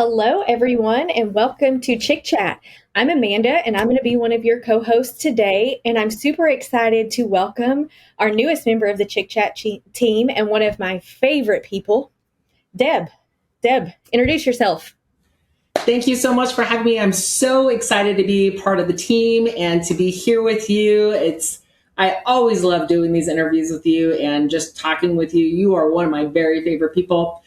Hello, everyone, and welcome to Chic Chat. I'm Amanda, and I'm going to be one of your co-hosts today, and I'm super excited to welcome our newest member of the Chic Chat team and one of my favorite people, Deb. Deb, introduce yourself. Thank you so much for having me. I'm so excited to be part of the team and to be here with you. I always love doing these interviews with you and just talking with you. You are one of my very favorite people.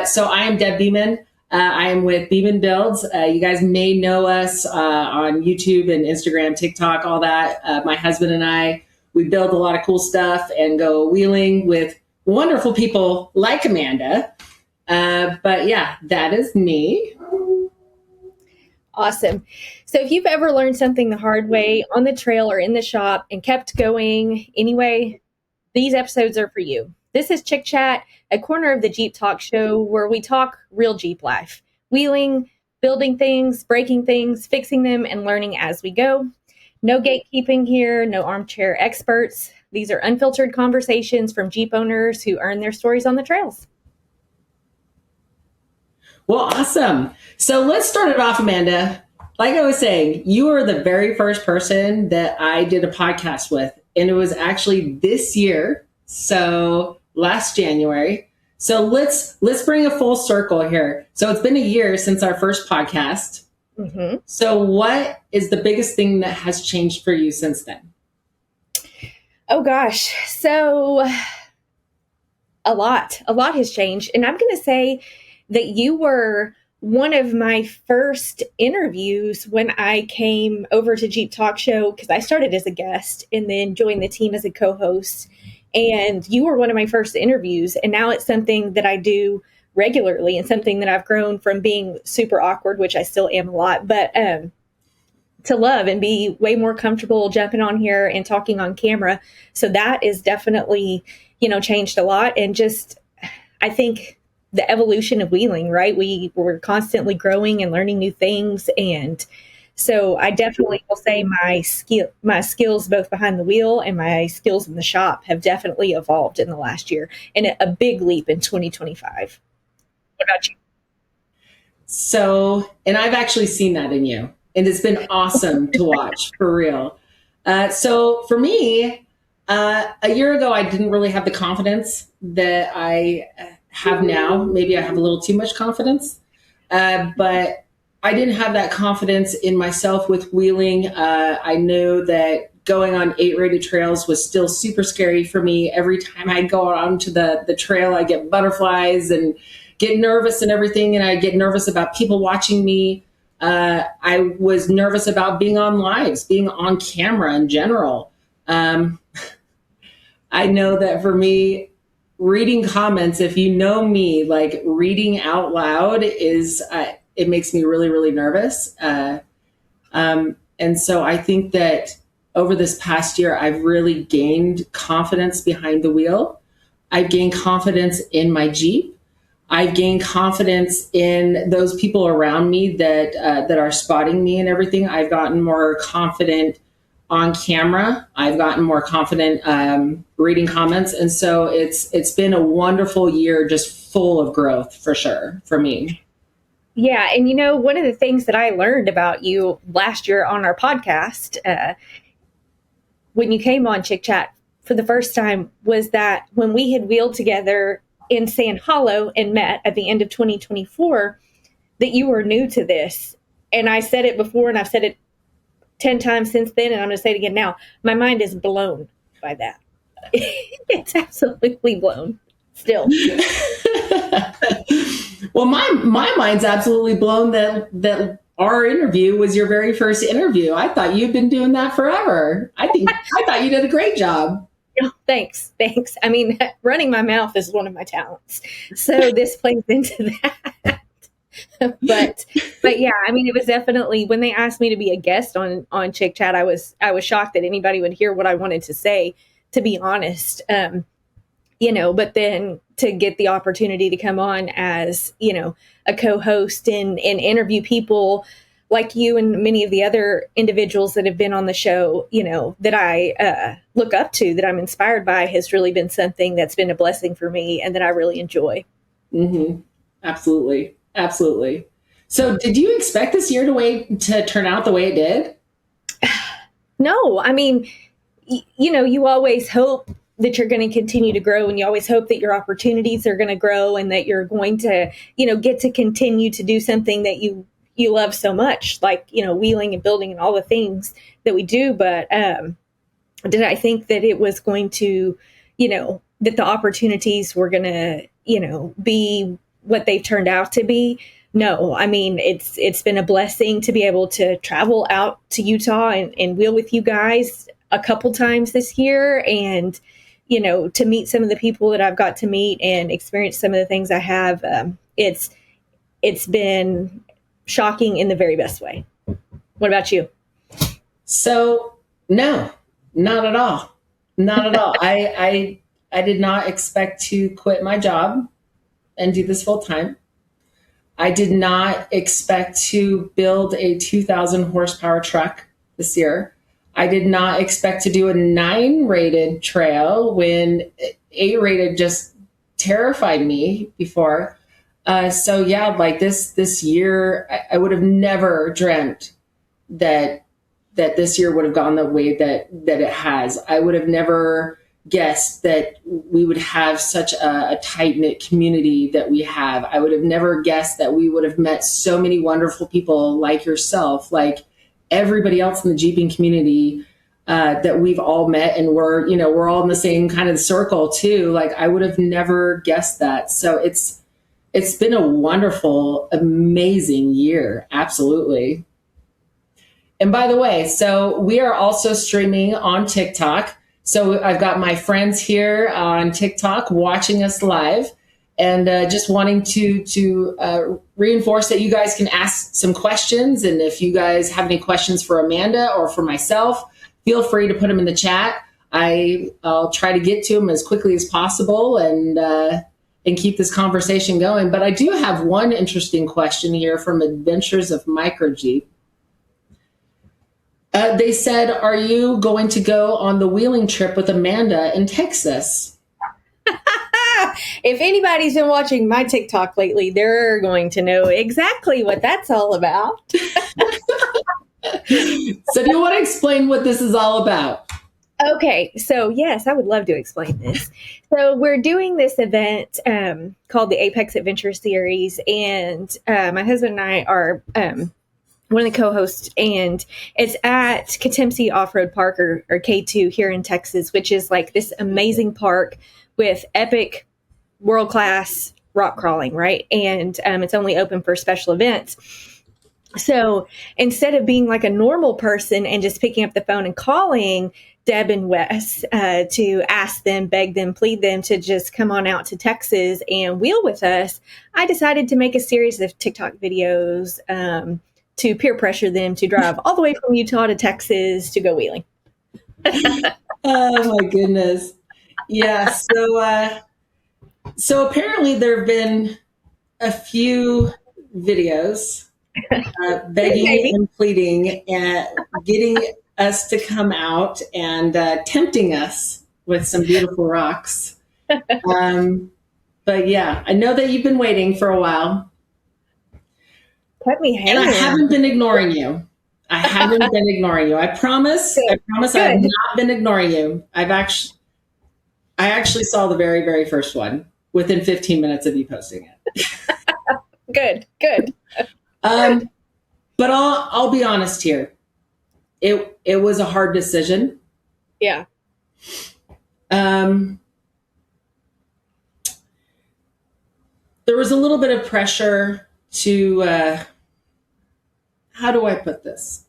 So I am Deb Beeman. I am with Beeman Builds. You guys may know us on YouTube and Instagram, TikTok, all that. My husband and I, we build a lot of cool stuff and go wheeling with wonderful people like Amanda. But yeah, that is me. Awesome. So if you've ever learned something the hard way on the trail or in the shop and kept going anyway, these episodes are for you. This is Chic Chat, a corner of the Jeep Talk show where we talk real Jeep life, wheeling, building things, breaking things, fixing them, and learning as we go. No gatekeeping here, no armchair experts. These are unfiltered conversations from Jeep owners who earn their stories on the trails. Well, awesome. So let's start it off, Amanda. Like I was saying, you were the very first person that I did a podcast with, and it was actually this year. So last January. So let's bring a full circle here. So it's been a year since our first podcast. Mm-hmm. So what is the biggest thing that has changed for you since then? Oh gosh. So a lot has changed. And I'm going to say that you were one of my first interviews when I came over to Jeep Talk Show, because I started as a guest and then joined the team as a co-host. And you were one of my first interviews. And now it's something that I do regularly and something that I've grown from being super awkward, which I still am a lot, but to love and be way more comfortable jumping on here and talking on camera. So that is definitely, changed a lot. And just, I think the evolution of wheeling, right? We're constantly growing and learning new things. And so I definitely will say my skills both behind the wheel and my skills in the shop have definitely evolved in the last year, and a big leap in 2025. What about you? So, and I've actually seen that in you, and it's been awesome to watch, for real. So for me, a year ago, I didn't really have the confidence that I have now. Maybe I have a little too much confidence, but I didn't have that confidence in myself with wheeling. I knew that going on 8 rated trails was still super scary for me. Every time I go onto the trail, I get butterflies and get nervous and everything. And I get nervous about people watching me. I was nervous about being on lives, being on camera in general. I know that for me, reading comments, if you know me, like reading out loud is, it makes me really, really nervous. And so I think that over this past year, I've really gained confidence behind the wheel. I've gained confidence in my Jeep. I've gained confidence in those people around me that are spotting me and everything. I've gotten more confident on camera. I've gotten more confident reading comments. And so it's been a wonderful year, just full of growth for sure for me. Yeah. And one of the things that I learned about you last year on our podcast, when you came on Chic Chat for the first time, was that when we had wheeled together in Sand Hollow and met at the end of 2024, that you were new to this. And I said it before, and I've said it 10 times since then, and I'm going to say it again now. My mind is blown by that. It's absolutely blown still. Well, my mind's absolutely blown that our interview was your very first interview. I thought you'd been doing that forever. I thought you did a great job. Oh, thanks. I mean, running my mouth is one of my talents, so this plays into that. but yeah, I mean, it was definitely, when they asked me to be a guest on Chic Chat, I was shocked that anybody would hear what I wanted to say, to be honest. But then to get the opportunity to come on as, a co-host and interview people like you and many of the other individuals that have been on the show, that I look up to, that I'm inspired by, has really been something that's been a blessing for me and that I really enjoy. Mm-hmm. Absolutely. So did you expect this year to turn out the way it did? No, I mean, you always hope that you're going to continue to grow, and you always hope that your opportunities are going to grow and that you're going to, get to continue to do something that you love so much, like, wheeling and building and all the things that we do. But did I think that it was going to, that the opportunities were going to, be what they've turned out to be? No, I mean, it's been a blessing to be able to travel out to Utah and wheel with you guys a couple times this year, and to meet some of the people that I've got to meet and experience some of the things I have. It's been shocking in the very best way. What about you? So no, not at all. Not at all. I did not expect to quit my job and do this full time. I did not expect to build a 2,000 horsepower truck this year. I did not expect to do a 9 rated trail when 8 rated just terrified me before. So yeah, like this year, I would have never dreamt that this year would have gone the way that it has. I would have never guessed that we would have such a tight-knit community that we have. I would have never guessed that we would have met so many wonderful people like yourself, like everybody else in the Jeeping community that we've all met, and we're all in the same kind of circle too. Like, I would have never guessed that. So it's been a wonderful, amazing year. Absolutely. And by the way, so we are also streaming on TikTok. So I've got my friends here on TikTok watching us live, and just wanting to reinforce that you guys can ask some questions. And if you guys have any questions for Amanda or for myself, feel free to put them in the chat. I'll try to get to them as quickly as possible and keep this conversation going. But I do have one interesting question here from Adventures of Microjeep. They said, are you going to go on the wheeling trip with Amanda in Texas? If anybody's been watching my TikTok lately, they're going to know exactly what that's all about. So do you want to explain what this is all about? Okay, so yes, I would love to explain this. So we're doing this event called the Apex Adventure Series, and my husband and I are one of the co-hosts, and it's at Katimsi Off-Road Park, or K2 here in Texas, which is like this amazing park with epic world-class rock crawling, right? And it's only open for special events. So instead of being like a normal person and just picking up the phone and calling Deb and Wes to ask them, beg them, plead them to just come on out to Texas and wheel with us, I decided to make a series of TikTok videos to peer pressure them to drive all the way from Utah to Texas to go wheeling. Oh my goodness. Yeah. So apparently there have been a few videos begging and pleading and getting us to come out and tempting us with some beautiful rocks. But yeah, I know that you've been waiting for a while. Kept me hanging. And I haven't been ignoring you. I promise. Good. I promise. Good. I have not been ignoring you. I actually saw the very, very first one within 15 minutes of you posting it. Good. But I'll be honest here. It was a hard decision. Yeah. There was a little bit of pressure to, how do I put this?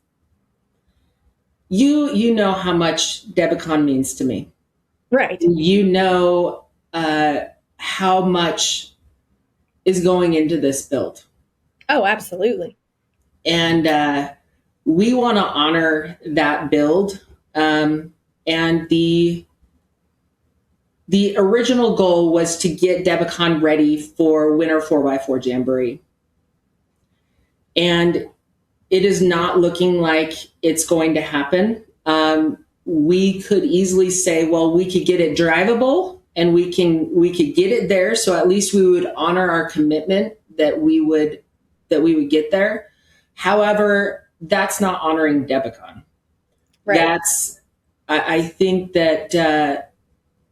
You know how much Debicon means to me. Right. You know how much is going into this build. Oh, absolutely. And we want to honor that build. And the original goal was to get Debicon ready for Winter 4x4 Jamboree. And it is not looking like it's going to happen. We could easily say, well, we could get it drivable and we could get it there. So at least we would honor our commitment that we would that we would get there. However, that's not honoring Debicon. Right. I think that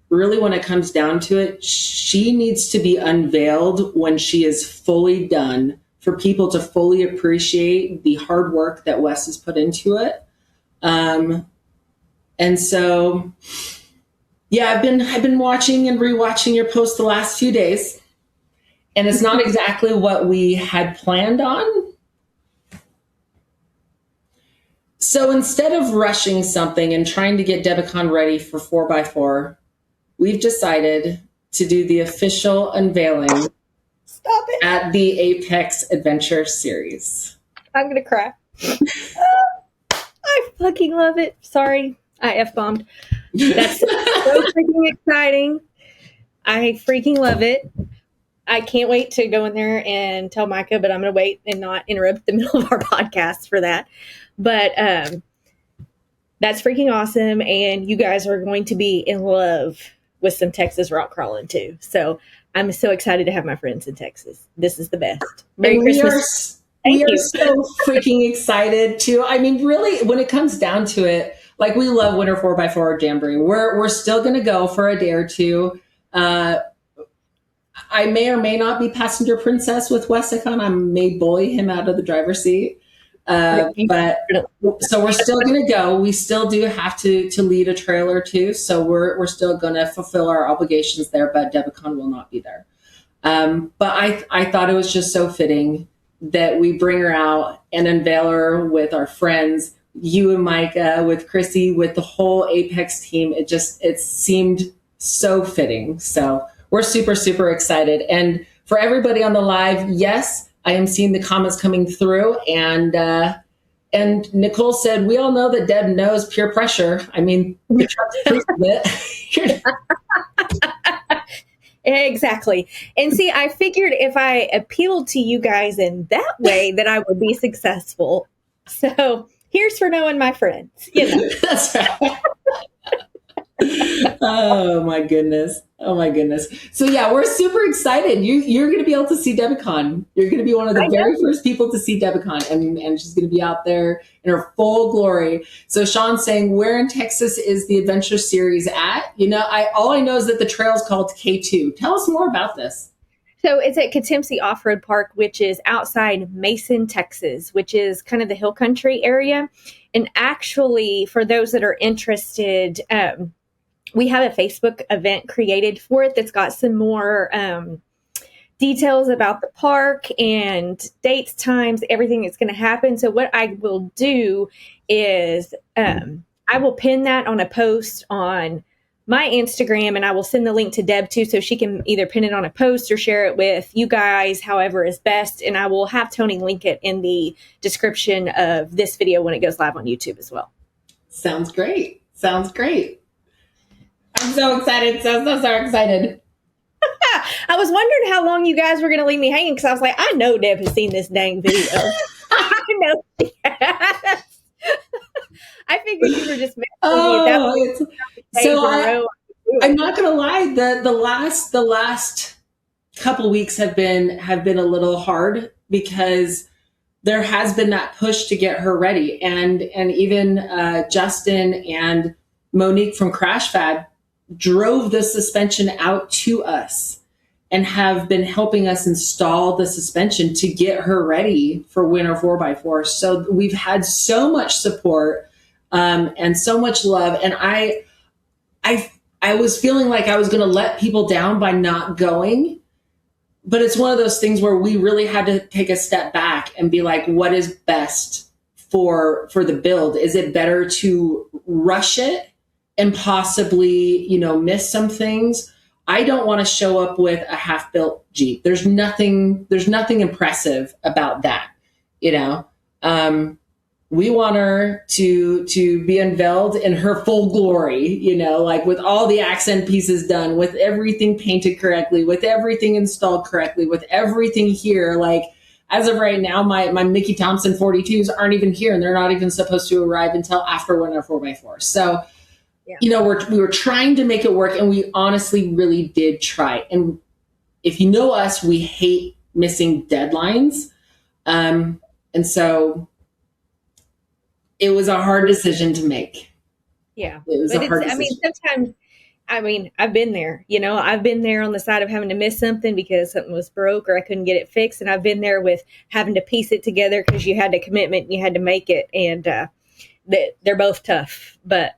really when it comes down to it, she needs to be unveiled when she is fully done, for people to fully appreciate the hard work that Wes has put into it. And so, yeah, I've been watching and rewatching your post the last few days, and it's not exactly what we had planned on. So instead of rushing something and trying to get Debicon ready for 4x4, we've decided to do the official unveiling. Stop it. At the Apex Adventure Series. I'm going to cry. I fucking love it. Sorry, I F-bombed. That's so freaking exciting. I freaking love it. I can't wait to go in there and tell Micah, but I'm going to wait and not interrupt the middle of our podcast for that. But that's freaking awesome. And you guys are going to be in love with some Texas rock crawling too. So I'm so excited to have my friends in Texas. This is the best. Merry Christmas. We are so freaking excited too. I mean, really, when it comes down to it, like, we love Winter 4x4 Jamboree. We're still going to go for a day or two. I may or may not be passenger princess with Wesicon. I may bully him out of the driver's seat. But so we're still going to go. We still do have to lead a trail or two. So we're still going to fulfill our obligations there, but Debicon will not be there. But I thought it was just so fitting that we bring her out and unveil her with our friends, you and Micah, with Chrissy, with the whole Apex team. It seemed so fitting. So we're super, super excited. And for everybody on the live, yes, I am seeing the comments coming through, and Nicole said, we all know that Deb knows peer pressure. I mean, the truck's proof of it. Exactly. And see, I figured if I appealed to you guys in that way, that I would be successful. So here's for knowing my friends. You know. That's right. Oh my goodness. So yeah, we're super excited. You're going to be able to see Debicon. You're going to be one of the very first people to see Debicon, and she's going to be out there in her full glory. So Sean's saying, where in Texas is the adventure series at? You know, all I know is that the trail is called K2. Tell us more about this. So it's at Katimsi Off-Road Park, which is outside Mason, Texas, which is kind of the hill country area. And actually, for those that are interested, we have a Facebook event created for it that's got some more details about the park and dates, times, everything that's going to happen. So what I will do is I will pin that on a post on my Instagram, and I will send the link to Deb too, so she can either pin it on a post or share it with you guys, however is best. And I will have Tony link it in the description of this video when it goes live on YouTube as well. Sounds great. I'm so excited. So excited. I was wondering how long you guys were going to leave me hanging, because I was like, I know Deb has seen this dang video. I know she has. I figured you were just messing with me. So I'm not going to lie. The last couple of weeks have been a little hard, because there has been that push to get her ready, and even Justin and Monique from Crash Fab drove the suspension out to us and have been helping us install the suspension to get her ready for Winter 4x4. So we've had so much support and so much love. And I was feeling like I was going to let people down by not going. But it's one of those things where we really had to take a step back and be like, what is best for the build? Is it better to rush it and possibly, miss some things? I don't want to show up with a half-built Jeep. There's nothing impressive about that. We want her to be unveiled in her full glory, like with all the accent pieces done, with everything painted correctly, with everything installed correctly, with everything here. Like, as of right now, my Mickey Thompson 42s aren't even here, and they're not even supposed to arrive until after Winter 4x4. So, yeah. We were trying to make it work, and we honestly really did try. And if you know us, we hate missing deadlines. And so it was a hard decision to make. Yeah. It was But a hard decision. sometimes, I've been there, I've been there on the side of having to miss something because something was broke or I couldn't get it fixed. And I've been there with having to piece it together because you had a commitment and you had to make it. And they're both tough. But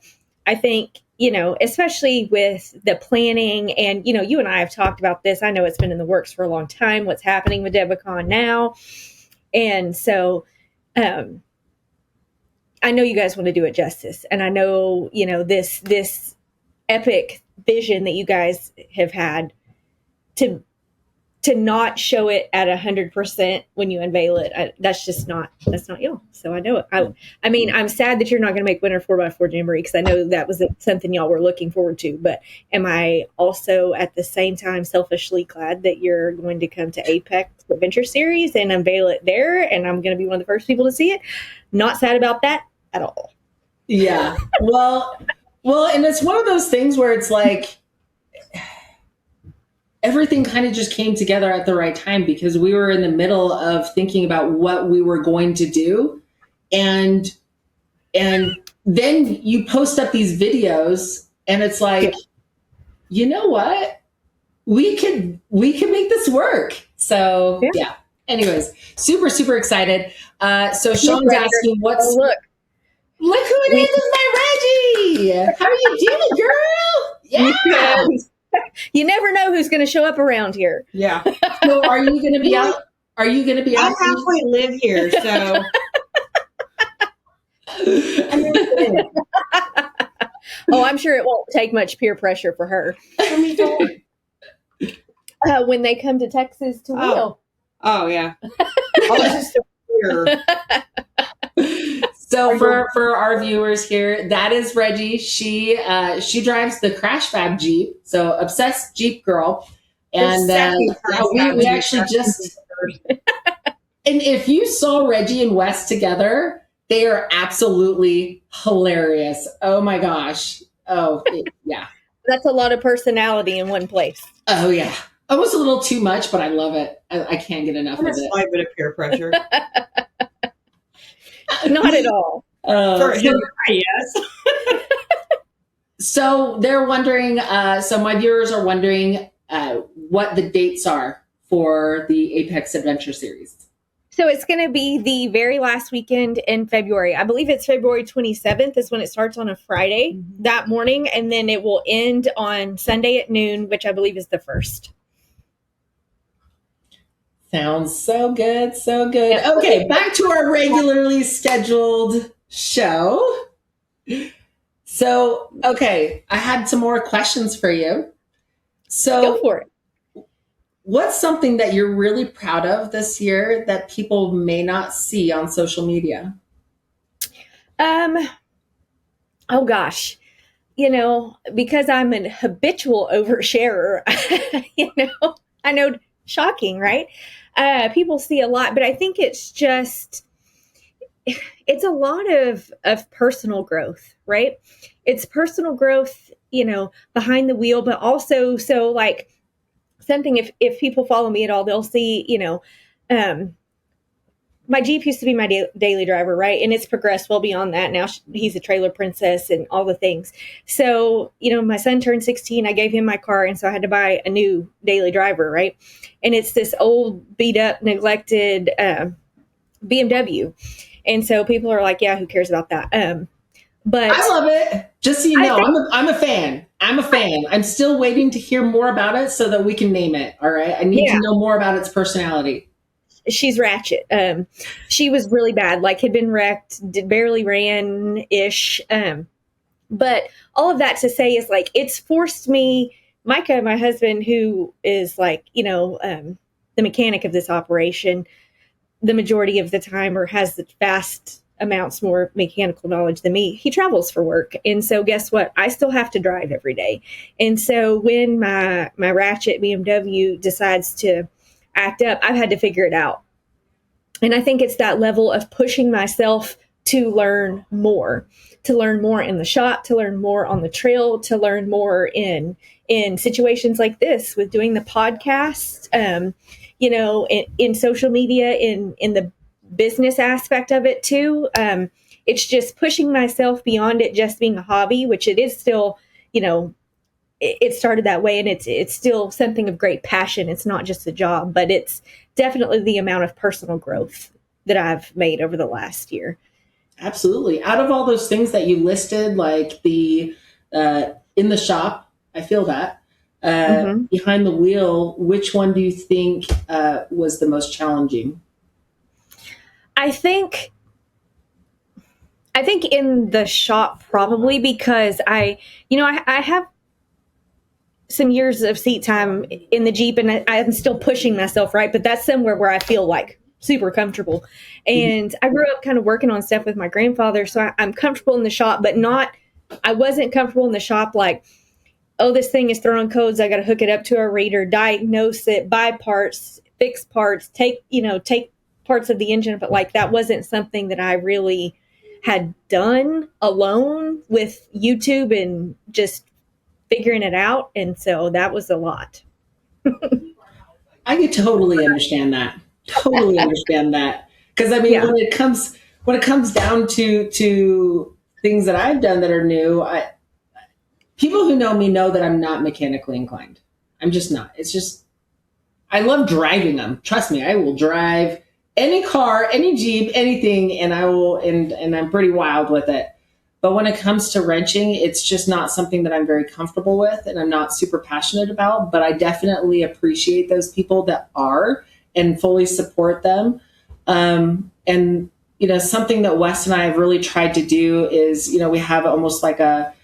I think, especially with the planning and, you and I have talked about this. I know it's been in the works for a long time, what's happening with Debicon now. And so, I know you guys want to do it justice. And I know, this epic vision that you guys have had to not show it at 100% when you unveil it. That's not you. So I know it. I'm sad that you're not going to make Winter 4x4 Jamboree because I know that was something y'all were looking forward to. But am I also at the same time selfishly glad that you're going to come to Apex Adventure Series and unveil it there? And I'm going to be one of the first people to see it. Not sad about that at all. Yeah. Well, and it's one of those things where it's like everything kind of just came together at the right time because we were in the middle of thinking about what we were going to do. And then you post up these videos and it's like, you know what? We can make this work. So yeah. Anyways, super, super excited. So Sean's asking Look who it is! It's my Reggie! How are you doing, girl? Yeah! You never know who's going to show up around here. Yeah. So are you going to be out? Are you going to be out? I halfway live here, so. Oh, I'm sure it won't take much peer pressure for her. When they come to Texas to wheel. Oh, yeah. Just here. So for our viewers here, that is Reggie. She drives the Crash Fab Jeep. So obsessed Jeep girl. And we actually just and if you saw Reggie and Wes together, they are absolutely hilarious. Oh my gosh. Oh yeah. That's a lot of personality in one place. Oh yeah. Almost a little too much, but I love it. I can't get enough of it. A slight bit of peer pressure. Not at all. For him, yes. So they're wondering, so my viewers are wondering what the dates are for the Apex Adventure Series. So it's going to be the very last weekend in February. I believe it's February 27th is when it starts on a Friday that morning. And then it will end on Sunday at noon, which I believe is the 1st. Sounds so good. So good. Okay, back to our regularly scheduled show. So, okay, I had some more questions for you. So, go for it. What's something that you're really proud of this year that people may not see on social media? Oh gosh, because I'm an habitual oversharer, I know, shocking, right? People see a lot, but I think it's a lot of personal growth, right? It's personal growth, behind the wheel, but also, so like something, if people follow me at all, they'll see, my Jeep used to be my daily driver, right? And it's progressed well beyond that. Now he's a trailer princess and all the things. So, my son turned 16. I gave him my car. And so I had to buy a new daily driver, right? And it's this old, beat up, neglected BMW. And so people are like, yeah, who cares about that? But I love it. Just so you know, I'm a fan. I'm still waiting to hear more about it so that we can name it. All right. I need to know more about its personality. She's ratchet. She was really bad, like had been wrecked, barely ran-ish. But all of that to say is like, it's forced me, Micah, my husband, who is like, the mechanic of this operation, the majority of the time, or has the vast amounts more mechanical knowledge than me. He travels for work. And so guess what? I still have to drive every day. And so when my ratchet BMW decides to act up, I've had to figure it out. And I think it's that level of pushing myself to learn more in the shop, to learn more on the trail, to learn more in situations like this with doing the podcast. in social media, in the business aspect of it too. It's just pushing myself beyond it just being a hobby, which it is still, it started that way, and it's still something of great passion. It's not just a job, but it's definitely the amount of personal growth that I've made over the last year. Absolutely. Out of all those things that you listed, like the in the shop, I feel that. Behind the wheel, which one do you think was the most challenging? I think in the shop, probably, because I have some years of seat time in the Jeep, and I'm still pushing myself, right? But that's somewhere where I feel like super comfortable. And I grew up kind of working on stuff with my grandfather, so I'm comfortable in the shop, but I wasn't comfortable in the shop like, oh, this thing is throwing codes, I got to hook it up to a reader, diagnose it, buy parts, fix parts, take parts of the engine. But like, that wasn't something that I really had done alone with YouTube and just figuring it out. And so that was a lot. I could totally understand that. Totally understand that. Because I mean, Yeah. when it comes down to things that I've done that are new, people who know me know that I'm not mechanically inclined. I'm just not. It's just, I love driving them. Trust me, I will drive any car, any Jeep, anything, and and I'm pretty wild with it. But when it comes to wrenching, it's just not something that I'm very comfortable with, and I'm not super passionate about. But I definitely appreciate those people that are, and fully support them. And something that Wes and I have really tried to do is, we have almost like a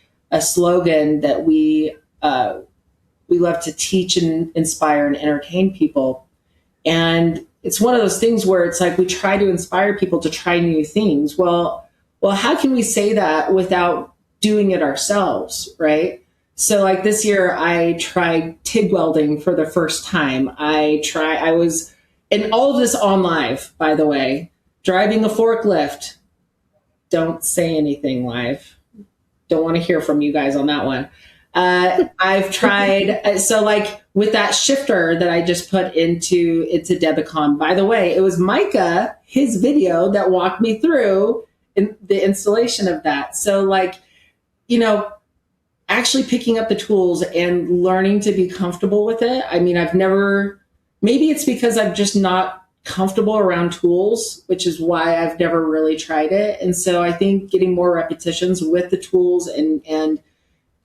slogan that we love to teach and inspire and entertain people. And it's one of those things where it's like we try to inspire people to try new things. Well, how can we say that without doing it ourselves, right? So like this year, I tried TIG welding for the first time. I was, and all of this on live, by the way, driving a forklift. Don't say anything live. Don't want to hear from you guys on that one. I've tried, so like with that shifter that I just put into Debicon, by the way, it was Micah, his video, that walked me through the installation of that. So like, actually picking up the tools and learning to be comfortable with it. I mean, maybe it's because I'm just not comfortable around tools, which is why I've never really tried it. And so I think getting more repetitions with the tools and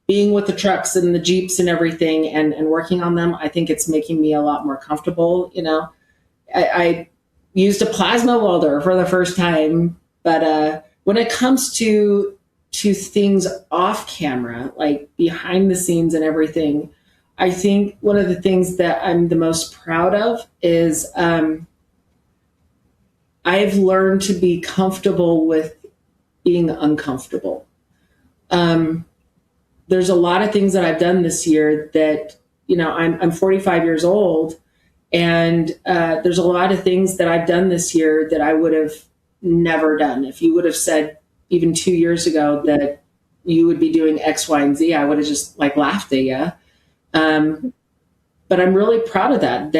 being with the trucks and the Jeeps and everything and working on them, I think it's making me a lot more comfortable. I used a plasma welder for the first time, but when it comes to things off camera, like behind the scenes and everything, I think one of the things that I'm the most proud of is I've learned to be comfortable with being uncomfortable. There's a lot of things that I've done this year that, I'm 45 years old, and there's a lot of things that I've done this year that I would have never done. If you would have said even 2 years ago that you would be doing X, Y, and Z, I would have just like laughed at you. But I'm really proud of that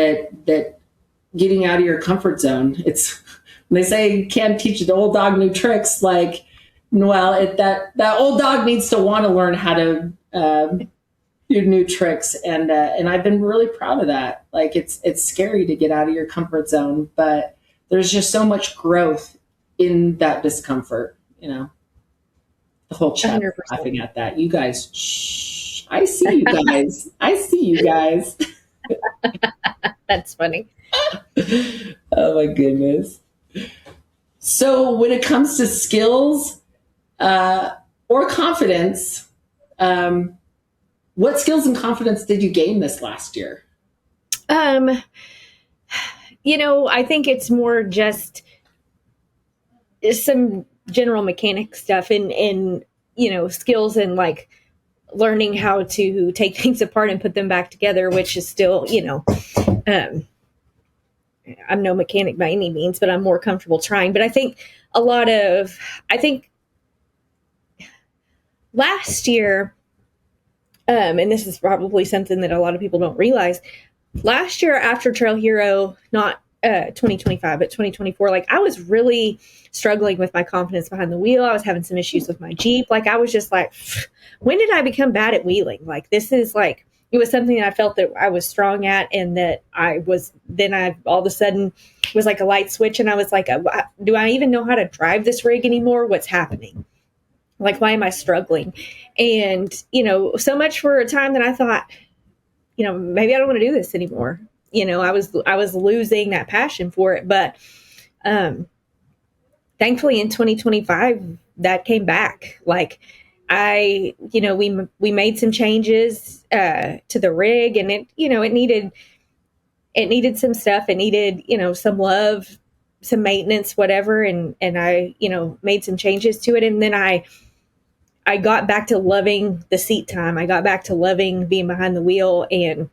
getting out of your comfort zone. It's, when they say you can't teach an old dog new tricks, like, well, that old dog needs to want to learn how to do new tricks, and I've been really proud of that. Like, it's scary to get out of your comfort zone, but there's just so much growth in that discomfort. The whole chat 100%. laughing at that. You guys, shh! I see you guys. I see you guys. That's funny. Oh my goodness. So when it comes to skills or confidence, what skills and confidence did you gain this last year? I think it's more just some general mechanic stuff and skills and like learning how to take things apart and put them back together, which is still, I'm no mechanic by any means, but I'm more comfortable trying. But I think last year, and this is probably something that a lot of people don't realize, last year after Trail Hero, not 2025, but 2024, like I was really struggling with my confidence behind the wheel. I was having some issues with my Jeep. Like I was just like, when did I become bad at wheeling? Like this is like, it was something that I felt that I was strong at, and that then I all of a sudden was like a light switch. And I was like, do I even know how to drive this rig anymore? What's happening? Like, why am I struggling? And, so much for a time that I thought, maybe I don't want to do this anymore. I was losing that passion for it. But thankfully in 2025, that came back. Like we made some changes to the rig, and it needed some stuff. It needed, some love, some maintenance, whatever. And I, made some changes to it. And then I got back to loving the seat time. I got back to loving being behind the wheel, and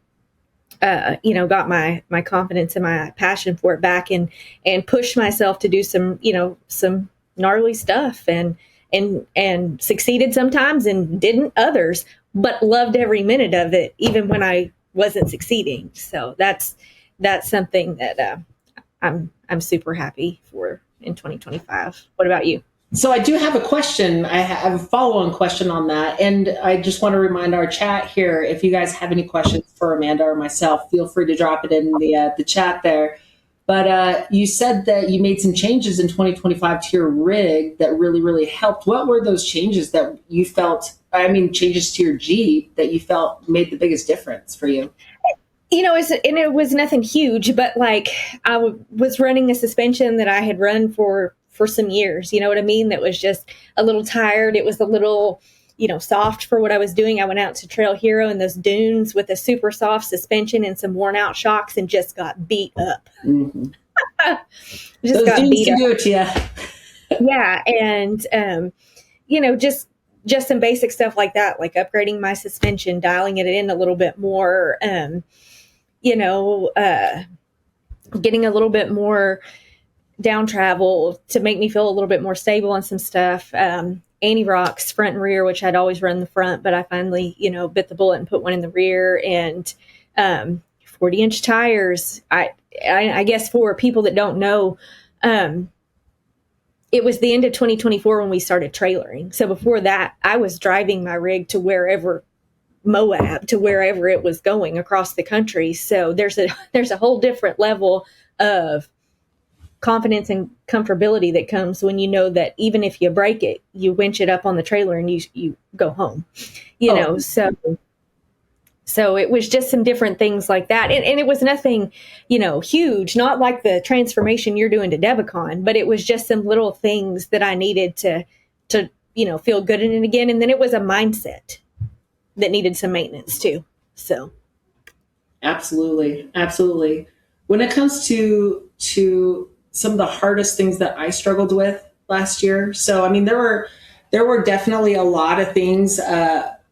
got my confidence and my passion for it back, and pushed myself to do some gnarly stuff, and succeeded sometimes and didn't others, but loved every minute of it, even when I wasn't succeeding. So that's something that I'm super happy for in 2025. What about you? So I do have a question. I have a follow-on question on that. And I just want to remind our chat here, if you guys have any questions for Amanda or myself, feel free to drop it in the chat there. But you said that you made some changes in 2025 to your rig that really, really helped. What were those changes that you felt, changes to your Jeep that you felt made the biggest difference for you? It was nothing huge, but like I was running a suspension that I had run for some years, you know what I mean? That was just a little tired. It was a little, soft for what I was doing. I went out to Trail Hero in those dunes with a super soft suspension and some worn out shocks, and just got beat up. Mm-hmm. Just those got dunes beat can up. do it to you. Yeah. And, just some basic stuff like that, like upgrading my suspension, dialing it in a little bit more, getting a little bit more down travel to make me feel a little bit more stable on some stuff. Anti-rocks front and rear, which I'd always run the front, but I finally, bit the bullet and put one in the rear. And 40-inch tires. I guess for people that don't know, it was the end of 2024 when we started trailering. So before that, I was driving my rig to wherever Moab, to wherever it was going across the country. So there's a whole different level of confidence and comfortability that comes when you know that even if you break it, you winch it up on the trailer and you go home, so it was just some different things like that. And it was nothing, huge, not like the transformation you're doing to Debicon, but it was just some little things that I needed to feel good in it again. And then it was a mindset that needed some maintenance too. So. Absolutely. Absolutely. When it comes to some of the hardest things that I struggled with last year. So, there were definitely a lot of things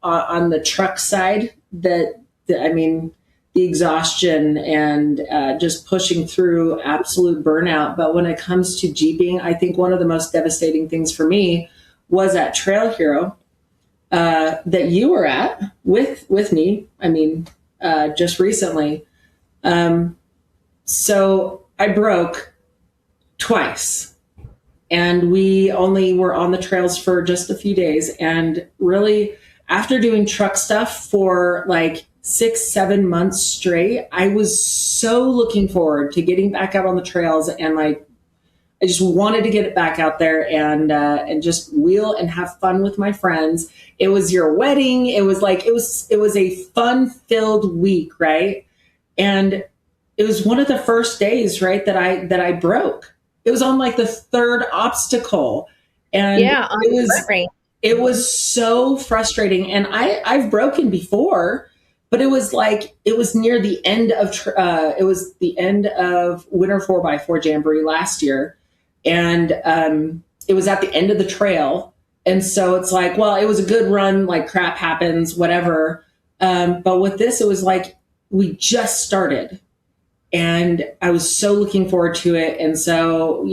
on the truck side that the exhaustion and just pushing through absolute burnout. But when it comes to Jeeping, I think one of the most devastating things for me was at Trail Hero that you were at with me. Just recently. So I broke twice, and we only were on the trails for just a few days. And really, after doing truck stuff for like 6-7 months straight, I was so looking forward to getting back out on the trails, and I just wanted to get it back out there and just wheel and have fun with my friends. It was your wedding. It was a fun-filled week, right? And it was one of the first days, right, that I broke. It was on like the third obstacle, and it was so frustrating. And I've broken before, but it was near the end of Winter 4x4 Jamboree last year. And it was at the end of the trail. And so it's like, well, it was a good run, like crap happens, whatever. But with this, it was like we just started. And I was so looking forward to it. And so,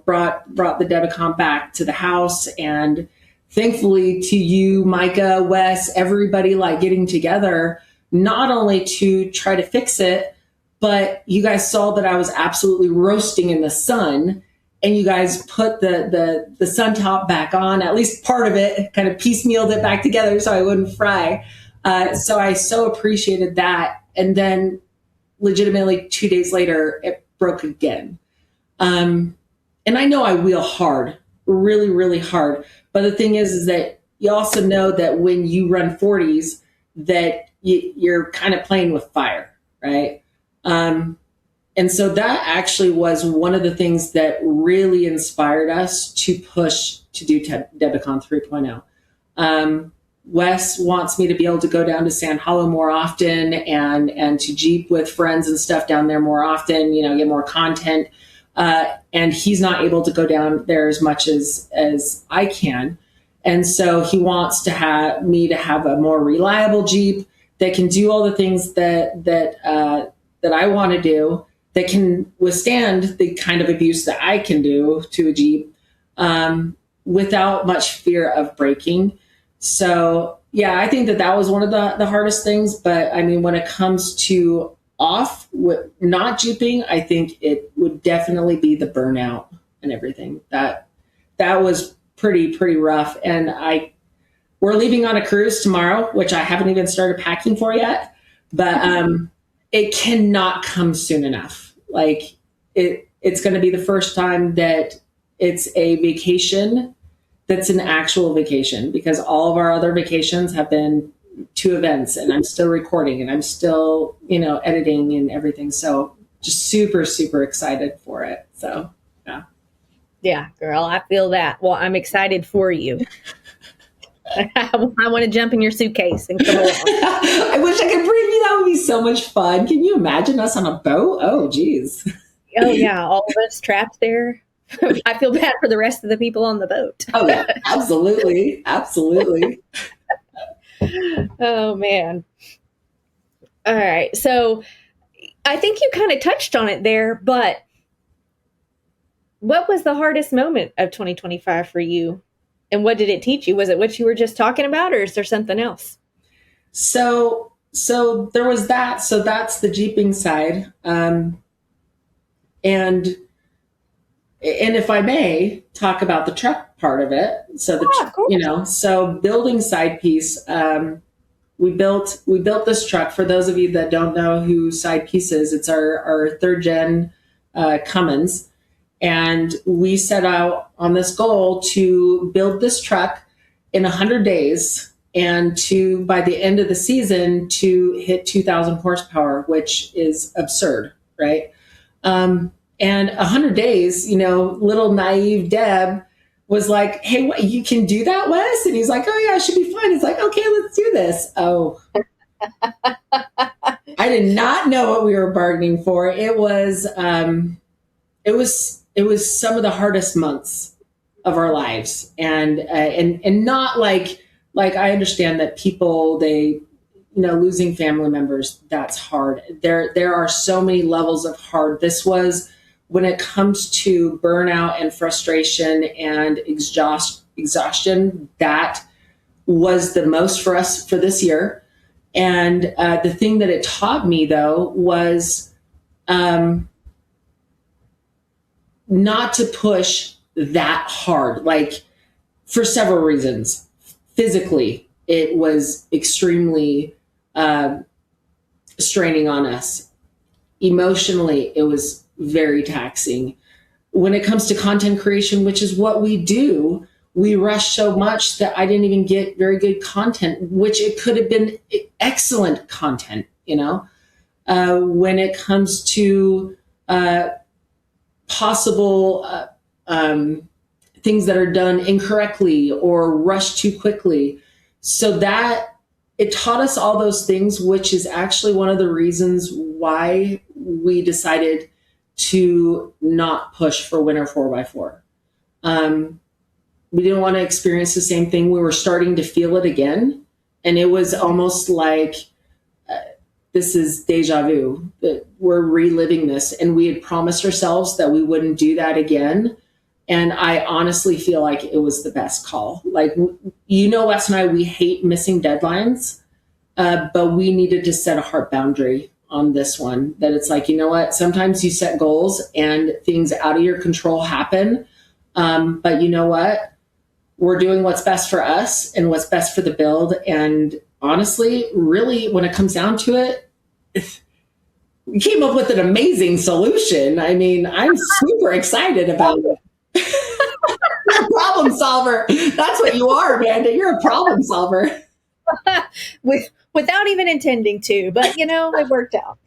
brought the Debicon back to the house. And thankfully to you, Micah, Wes, everybody like getting together, not only to try to fix it, but you guys saw that I was absolutely roasting in the sun, and you guys put the sun top back on, at least part of it, kind of piecemealed it back together so I wouldn't fry. So I so appreciated that. And then legitimately 2 days later, it broke again. And I know I wheel hard, really, really hard. But the thing is that you also know that when you run 40s, that you're kind of playing with fire, right? And so that actually was one of the things that really inspired us to push to do Debicon 3.0. Wes wants me to be able to go down to Sand Hollow more often and to Jeep with friends and stuff down there more often, get more content. And he's not able to go down there as much as I can. And so he wants to have me to have a more reliable Jeep that can do all the things that I want to do, that can withstand the kind of abuse that I can do to a Jeep without much fear of breaking. So, yeah, I think that was one of the hardest things. But I mean, when it comes to not Jeeping, I think it would definitely be the burnout and everything. That was pretty rough. And we're leaving on a cruise tomorrow, which I haven't even started packing for yet. But it cannot come soon enough. Like it's going to be the first time that it's a vacation that's an actual vacation, because all of our other vacations have been to events, and I'm still recording and I'm still, editing and everything. So just super, super excited for it. So, yeah. Yeah, girl, I feel that. Well, I'm excited for you. I want to jump in your suitcase and come along. I wish I could bring you. That would be so much fun. Can you imagine us on a boat? Oh, geez. Oh, yeah. All of us trapped there. I feel bad for the rest of the people on the boat. Oh, yeah. Absolutely. Absolutely. Oh, man. All right. So I think you kind of touched on it there, but what was the hardest moment of 2025 for you? And what did it teach you? Was it what you were just talking about, or is there something else? So there was that. So that's the Jeeping side. And if I may talk about the truck part of it. So of course. So building side piece, we built this truck. For those of you that don't know who Side Piece is, it's our third gen Cummins. And we set out on this goal to build this truck in 100 days, and to, by the end of the season, to hit 2,000 horsepower, which is absurd, right? And 100 days, little naive Deb was like, "Hey, what, you can do that, Wes?" And he's like, "Oh yeah, it should be fun." He's like, "Okay, let's do this." Oh, I did not know what we were bargaining for. It was some of the hardest months of our lives, and not like I understand that people, they, losing family members, that's hard. There are so many levels of hard. This was, when it comes to burnout and frustration and exhaustion, that was the most for us for this year. And the thing that it taught me, though, was not to push that hard, for several reasons. Physically, it was extremely straining on us. Emotionally, it was very taxing. When it comes to content creation, which is what we do, we rush so much that I didn't even get very good content, which it could have been excellent content, when it comes to possible things that are done incorrectly or rushed too quickly. So that it taught us all those things, which is actually one of the reasons why we decided to not push for Winter 4x4. We didn't want to experience the same thing. We were starting to feel it again. And it was almost like, this is deja vu, that we're reliving this. And we had promised ourselves that we wouldn't do that again. And I honestly feel like it was the best call. Wes and I, we hate missing deadlines, but we needed to set a hard boundary on this one, that it's like, you know what, sometimes you set goals and things out of your control happen. But you know what, we're doing what's best for us and what's best for the build. And honestly, really, when it comes down to it, we came up with an amazing solution. I mean, I'm super excited about it. You're a problem solver. That's what you are, Amanda. You're a problem solver. Without even intending to, but it worked out.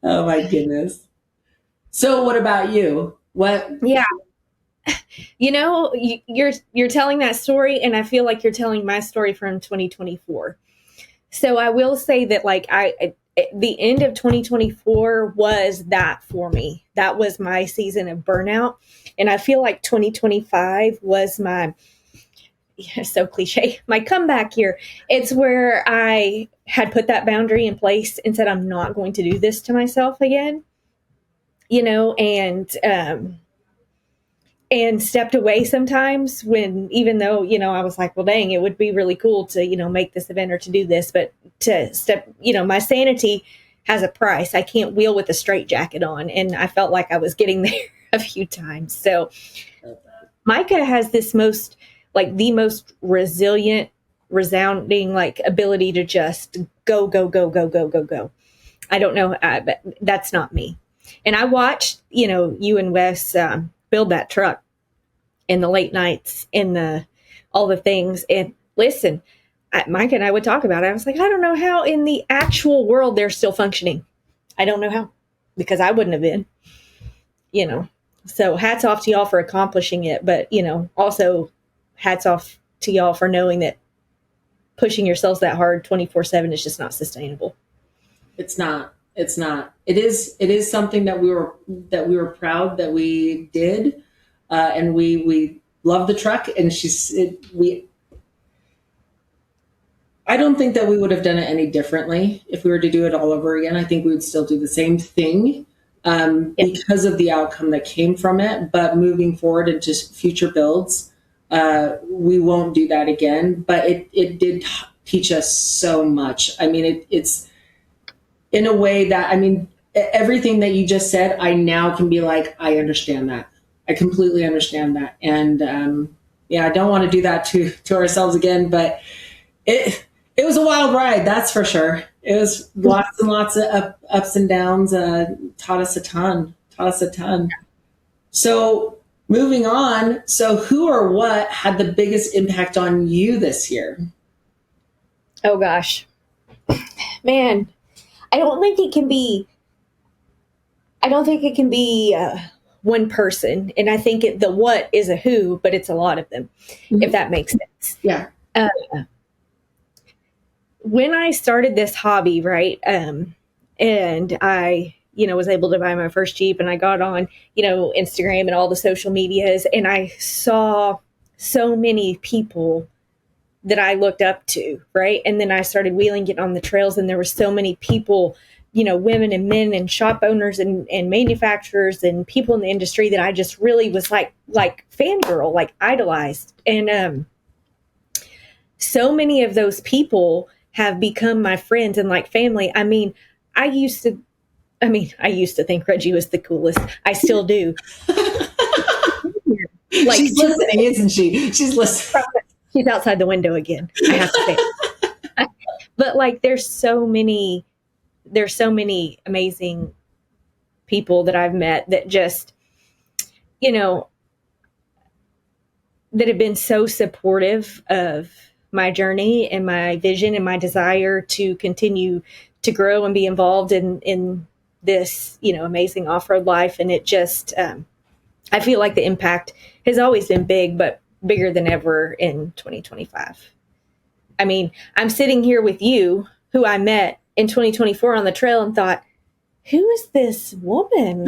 Oh my goodness. So what about you? What? Yeah. You're telling that story, and I feel like you're telling my story from 2024. So I will say that, like, the end of 2024 was that for me. That was my season of burnout. And I feel like 2025 was my, so cliche, my comeback year. It's where I had put that boundary in place and said, I'm not going to do this to myself again, and stepped away sometimes when, even though, I was like, well, dang, it would be really cool to, make this event or to do this, but to step, my sanity has a price. I can't wheel with a straitjacket on. And I felt like I was getting there a few times. So Micah has this the most resilient, resounding, ability to just go, go, go, go, go, go, go. I don't know, but that's not me. And I watched, you and Wes build that truck in the late nights, in all the things. And listen, Mike and I would talk about it. I was like, I don't know how in the actual world they're still functioning. I don't know how, because I wouldn't have been, So hats off to y'all for accomplishing it. But, also hats off to y'all for knowing that pushing yourselves that hard 24/7 is just not sustainable. It's not. It is something that we were proud that we did, and we love the truck. And I don't think that we would have done it any differently if we were to do it all over again. I think we would still do the same thing, because of the outcome that came from it. But moving forward into future builds, we won't do that again. But it did teach us so much. I mean, it's in a way that, I mean, everything that you just said, I now can be like, I understand that. I completely understand that. And I don't want to do that to ourselves again, but it was a wild ride, that's for sure. It was lots and lots of ups and downs, taught us a ton. So moving on, so who or what had the biggest impact on you this year? Oh gosh, man. I don't think it can be one person. And I think the what is a who, but it's a lot of them, if that makes sense. Yeah. When I started this hobby, right, and I, was able to buy my first Jeep, and I got on, Instagram and all the social medias, and I saw so many people that I looked up to, right? And then I started wheeling it on the trails, and there were so many people, women and men and shop owners and manufacturers and people in the industry that I just really was like fangirl, like idolized. And so many of those people have become my friends and like family. I mean, I used to think Reggie was the coolest. I still do. Like, she's listening, isn't she? She's listening. She's outside the window again, I have to say. But there's so many amazing people that I've met that just, that have been so supportive of my journey and my vision and my desire to continue to grow and be involved in this, amazing off-road life. And it just, I feel like the impact has always been big, but bigger than ever in 2025. I mean, I'm sitting here with you, who I met in 2024 on the trail, and thought, who is this woman?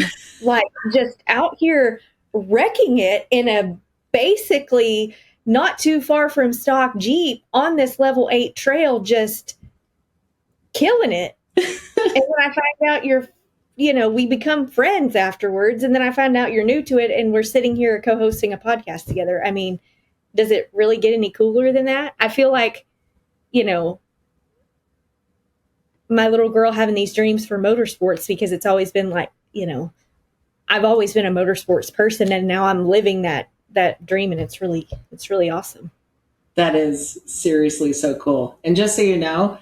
Just out here wrecking it in a basically not too far from stock Jeep on this level 8 trail, just killing it. And when I find out we become friends afterwards, and then I find out you're new to it, and we're sitting here co-hosting a podcast together. I mean, does it really get any cooler than that? I feel like, my little girl having these dreams for motorsports, because it's always been like, I've always been a motorsports person, and now I'm living that dream, and it's really awesome. That is seriously so cool. And just so you know,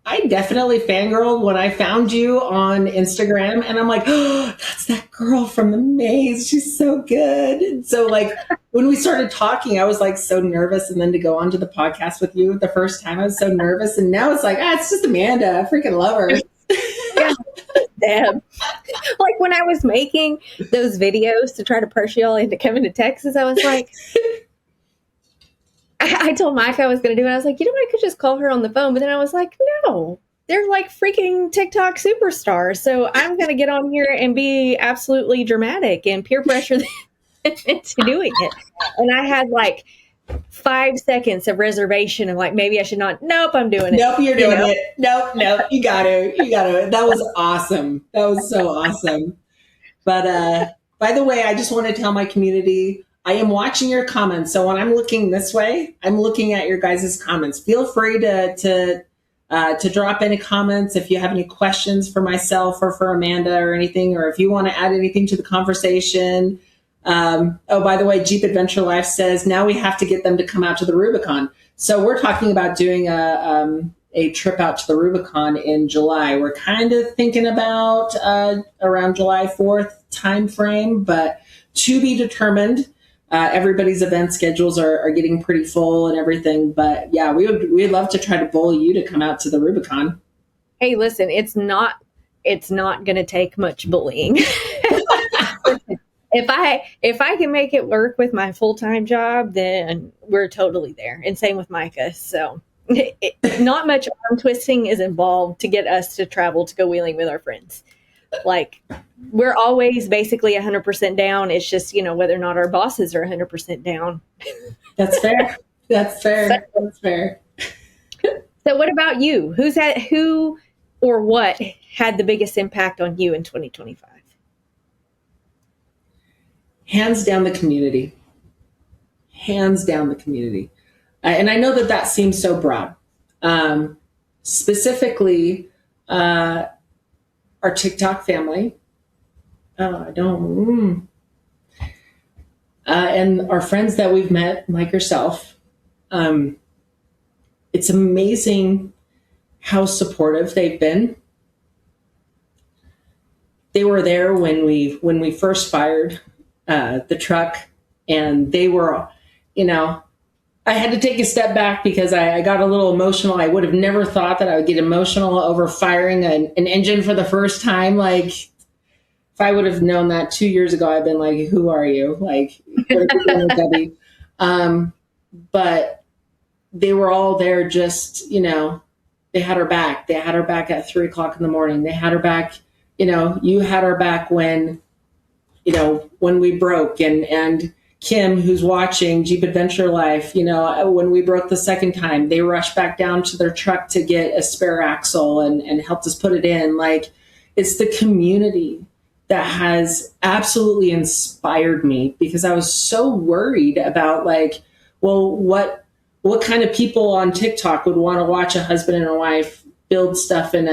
I definitely fangirled when I found you on Instagram, and I'm like, oh, that's that girl from the maze. She's so good. And so like when we started talking, I was like so nervous. And then to go onto the podcast with you the first time, I was so nervous. And now it's like, it's just Amanda. I freaking love her. Yeah. Deb. Like when I was making those videos to try to pressure y'all into coming to Texas, I was like, I told Mike I was going to do it. I was like, I could just call her on the phone. But then I was like, no, they're like freaking TikTok superstars. So I'm going to get on here and be absolutely dramatic and peer pressure into doing it. And I had like 5 seconds of reservation and like, maybe I should not. Nope, I'm doing it. Nope, you're doing it. Nope, you got to. That was awesome. That was so awesome. But by the way, I just want to tell my community, I am watching your comments. So when I'm looking this way, I'm looking at your guys' comments. Feel free to drop any comments if you have any questions for myself or for Amanda or anything, or if you want to add anything to the conversation. By the way, Jeep Adventure Life says now we have to get them to come out to the Rubicon. So we're talking about doing a trip out to the Rubicon in July. We're kind of thinking about around July 4th timeframe, but to be determined. Everybody's event schedules are getting pretty full and everything, but yeah, we'd love to try to bully you to come out to the Rubicon. Hey, listen, it's not going to take much bullying. If I can make it work with my full-time job, then we're totally there. And same with Micah. So not much arm twisting is involved to get us to travel to go wheeling with our friends. Like, we're always basically 100% down. It's just, whether or not our bosses are 100% down. That's fair. That's fair. So what about you? Who or what had the biggest impact on you in 2025? Hands down the community. And I know that seems so broad. Specifically, our TikTok family, and our friends that we've met, like yourself. It's amazing how supportive they've been. They were there when we first fired the truck, and they were, I had to take a step back because I got a little emotional. I would have never thought that I would get emotional over firing an engine for the first time. Like, if I would have known that 2 years ago, I'd been like, who are you? Like, what are you doing with Debbie? But they were all there just, they had her back. They had her back at 3:00 in the morning. They had her back, you had her back when we broke, and Kim, who's watching Jeep Adventure Life, when we broke the second time, they rushed back down to their truck to get a spare axle and helped us put it in. Like, it's the community that has absolutely inspired me, because I was so worried about what kind of people on TikTok would want to watch a husband and a wife build stuff in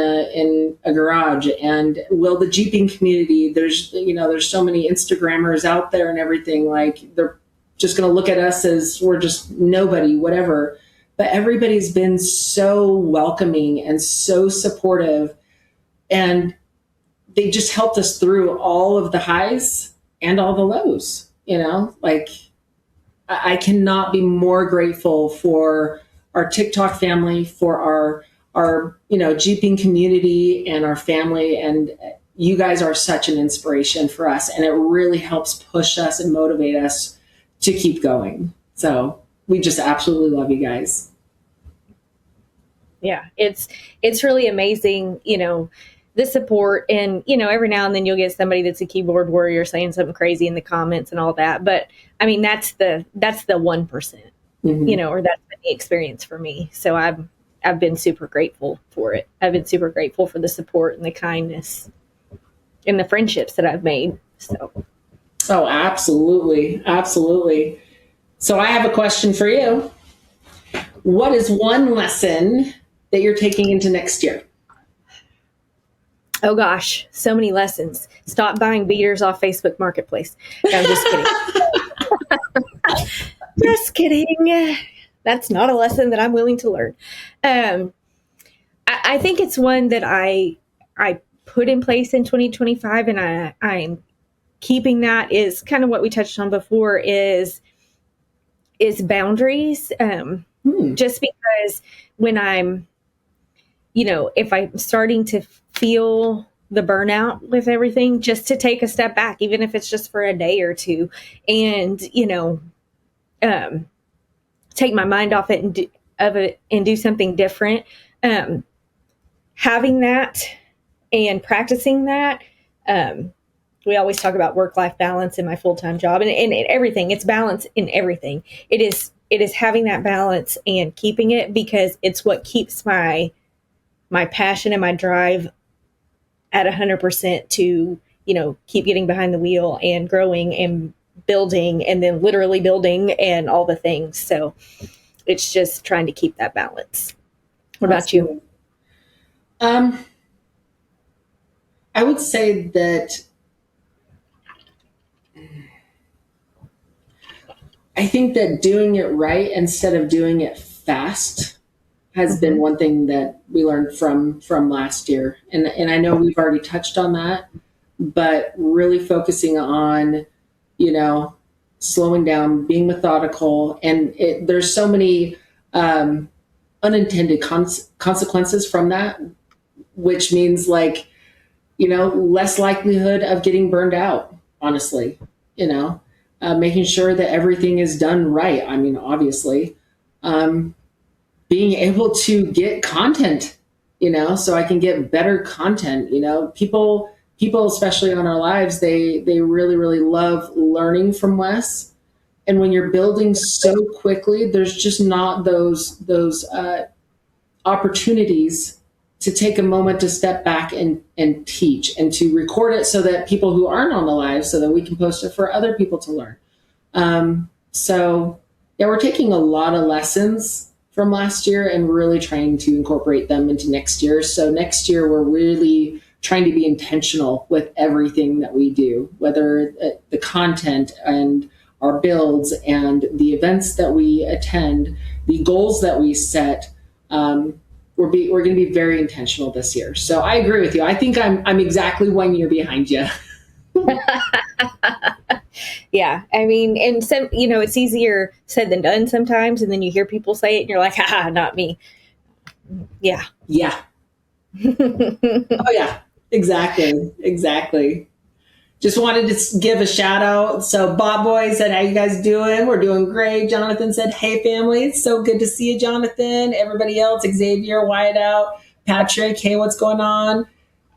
a garage, and will the Jeeping community, there's so many Instagrammers out there and everything, like, they're just going to look at us as we're just nobody, whatever. But everybody's been so welcoming and so supportive, and they just helped us through all of the highs and all the lows. I cannot be more grateful for our TikTok family, for our Jeeping community and our family. And you guys are such an inspiration for us, and it really helps push us and motivate us to keep going. So we just absolutely love you guys. Yeah, it's really amazing, the support, and, every now and then you'll get somebody that's a keyboard warrior saying something crazy in the comments and all that. But I mean, that's the 1%, or that's been the experience for me. So I've been super grateful for it. I've been super grateful for the support and the kindness and the friendships that I've made. So. Oh, absolutely. Absolutely. So I have a question for you. What is one lesson that you're taking into next year? Oh gosh, so many lessons. Stop buying beaters off Facebook Marketplace. No, I'm just kidding. Just kidding. That's not a lesson that I'm willing to learn. I think it's one that I put in place in 2025, and I'm keeping that. Is kind of what we touched on before is boundaries. Just because when I'm, if I'm starting to feel the burnout with everything, just to take a step back, even if it's just for a day or two, and take my mind off it and do something different. Having that and practicing that. We always talk about work-life balance in my full-time job, and everything. It's balance in everything. It is having that balance and keeping it, because it's what keeps my passion and my drive at 100% to, keep getting behind the wheel and growing and building, and then literally building and all the things. So it's just trying to keep that balance. What about you? I would say that I think that doing it right instead of doing it fast has been one thing that we learned from last year. And I know we've already touched on that, but really focusing on, slowing down, being methodical. And there's so many unintended consequences from that, which means less likelihood of getting burned out, honestly, making sure that everything is done right. I mean, obviously, being able to get content, so I can get better content. People, especially on our lives, they really, really love learning from Wes. And when you're building so quickly, there's just not those opportunities to take a moment to step back and teach, and to record it so that people who aren't on the live, so that we can post it for other people to learn. So yeah, we're taking a lot of lessons from last year and really trying to incorporate them into next year. So next year, we're really trying to be intentional with everything that we do, whether the content and our builds and the events that we attend, the goals that we set. We're going to be very intentional this year. So I agree with you. I think I'm exactly 1 year behind you. Yeah. I mean, and some, it's easier said than done sometimes. And then you hear people say it and you're like, haha, not me. Yeah. Yeah. Oh yeah, exactly. Just wanted to give a shout out. So Bob Boy said, how you guys doing? We're doing great. Jonathan said, hey family, it's so good to see you, Jonathan. Everybody else, Xavier, Wyatt out, Patrick, hey, what's going on?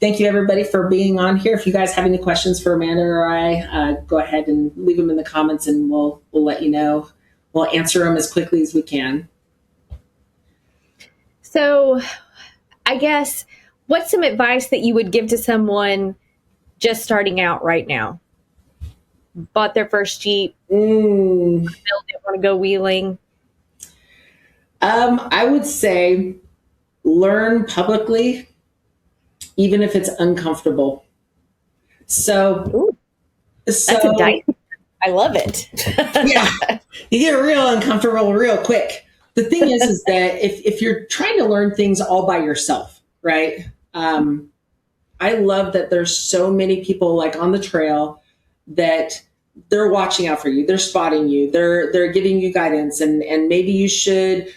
Thank you everybody for being on here. If you guys have any questions for Amanda or I, go ahead and leave them in the comments and we'll let you know. We'll answer them as quickly as we can. So I guess, what's some advice that you would give to someone just starting out right now? Bought their first Jeep, still didn't want to go wheeling. I would say learn publicly, even if it's uncomfortable. So That's a dice. I love it. Yeah, you get real uncomfortable real quick. The thing is that if you're trying to learn things all by yourself, right? I love that there's so many people on the trail that they're watching out for you. They're spotting you. They're giving you guidance, and maybe you should,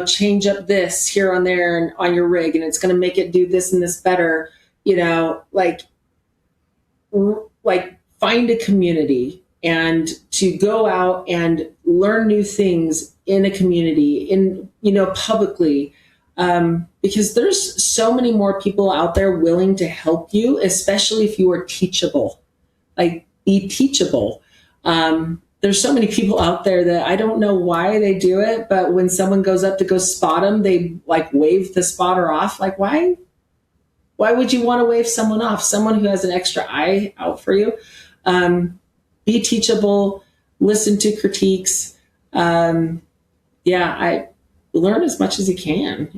change up this here on there and on your rig, and it's going to make it do this and this better. Find a community and to go out and learn new things in a community, publicly. Because there's so many more people out there willing to help you, especially if you are teachable. Be teachable. There's so many people out there that I don't know why they do it, but when someone goes up to go spot them, they wave the spotter off. Why would you want to wave someone off? Someone who has an extra eye out for you. Be teachable, listen to critiques. I learn as much as you can,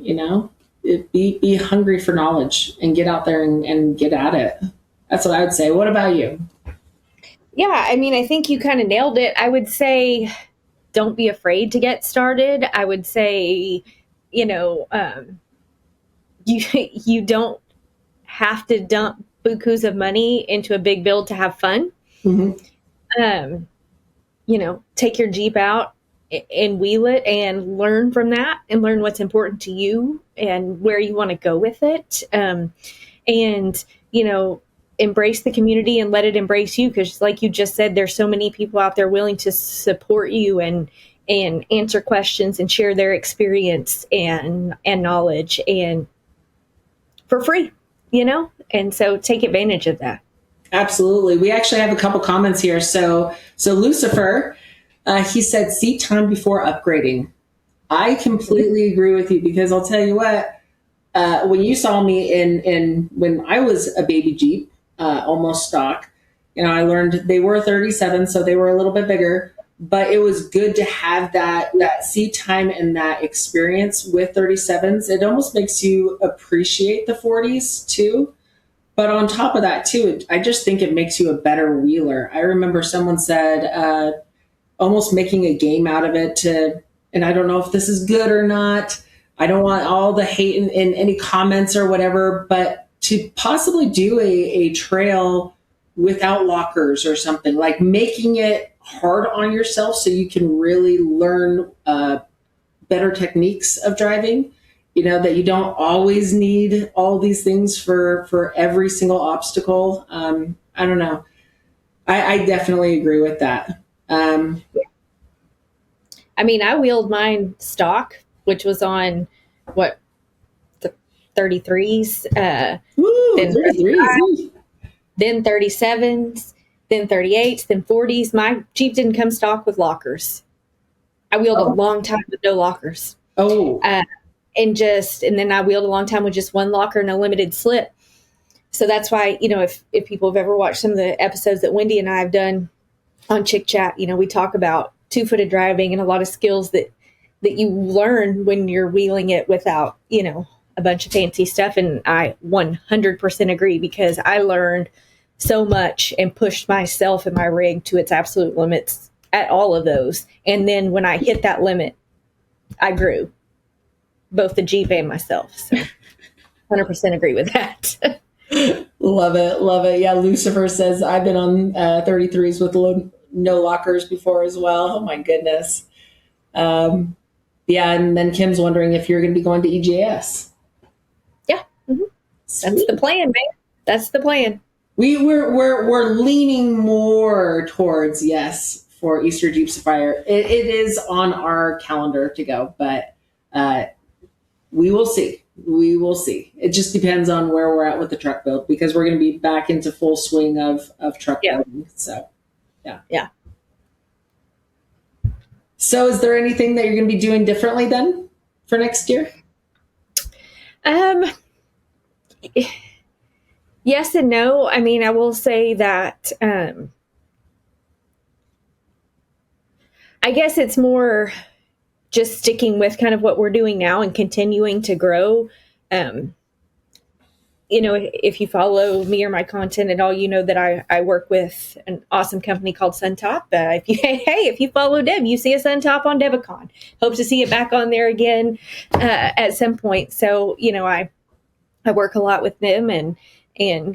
be hungry for knowledge and get out there and get at it. That's what I would say. What about you? Yeah, I mean, I think you kind of nailed it. I would say don't be afraid to get started. I would say, you know, you don't have to dump bukus of money into a big build to have fun. Mm-hmm. You know, take your Jeep out and wheel it and learn from that and learn what's important to you and where you want to go with it. And, you know, embrace the community and let it embrace you. Because like you just said, there's so many people out there willing to support you and answer questions and share their experience and knowledge and for free, you know? And so take advantage of that. Absolutely. We actually have a couple comments here. So Lucifer, he said, seat time before upgrading. I completely agree with you because I'll tell you what, when you saw me in when I was a baby Jeep, almost stock, you know, I learned they were 37, so they were a little bit bigger, but it was good to have that seat time and that experience with 37s. It almost makes you appreciate the 40s too. But on top of that too, I just think it makes you a better wheeler. I remember someone said, almost making a game out of it and I don't know if this is good or not. I don't want all the hate in any comments or whatever, but to possibly do a trail without lockers or something, like making it hard on yourself so you can really learn better techniques of driving, you know, that you don't always need all these things for every single obstacle. I don't know. I definitely agree with that. I mean, I wheeled mine stock, which was on what, the 33s, Woo, then 33s. then 37s, then 38s, then 40s. My Jeep didn't come stock with lockers. I wheeled a long time with no lockers. Oh, And then I wheeled a long time with just one locker and a limited slip. So that's why, you know, if people have ever watched some of the episodes that Wendy and I have done on Chic Chat, you know, we talk about two-footed driving and a lot of skills that you learn when you're wheeling it without, you know, a bunch of fancy stuff. And I 100% agree because I learned so much and pushed myself and my rig to its absolute limits at all of those. And then when I hit that limit, I grew, both the Jeep and myself. So 100% agree with that. love it. Love it. Yeah. Lucifer says I've been on 33s with no lockers before as well. Oh my goodness. Yeah. And then Kim's wondering if you're going to be going to EJS. Yeah. Mm-hmm. That's the plan, man. That's the plan. We're leaning more towards yes for Easter Jeep Sapphire. It is on our calendar to go, but we will see. We will see. It just depends on where we're at with the truck build because we're going to be back into full swing of truck building. So, yeah. So, is there anything that you're going to be doing differently then for next year? Yes and no. I mean, I will say that I guess it's more just sticking with kind of what we're doing now and continuing to grow. You know, if you follow me or my content at all, you know that I work with an awesome company called Suntop. If you follow Deb, you see a Suntop on Debicon. Hope to see it back on there again at some point. So, you know, I work a lot with them and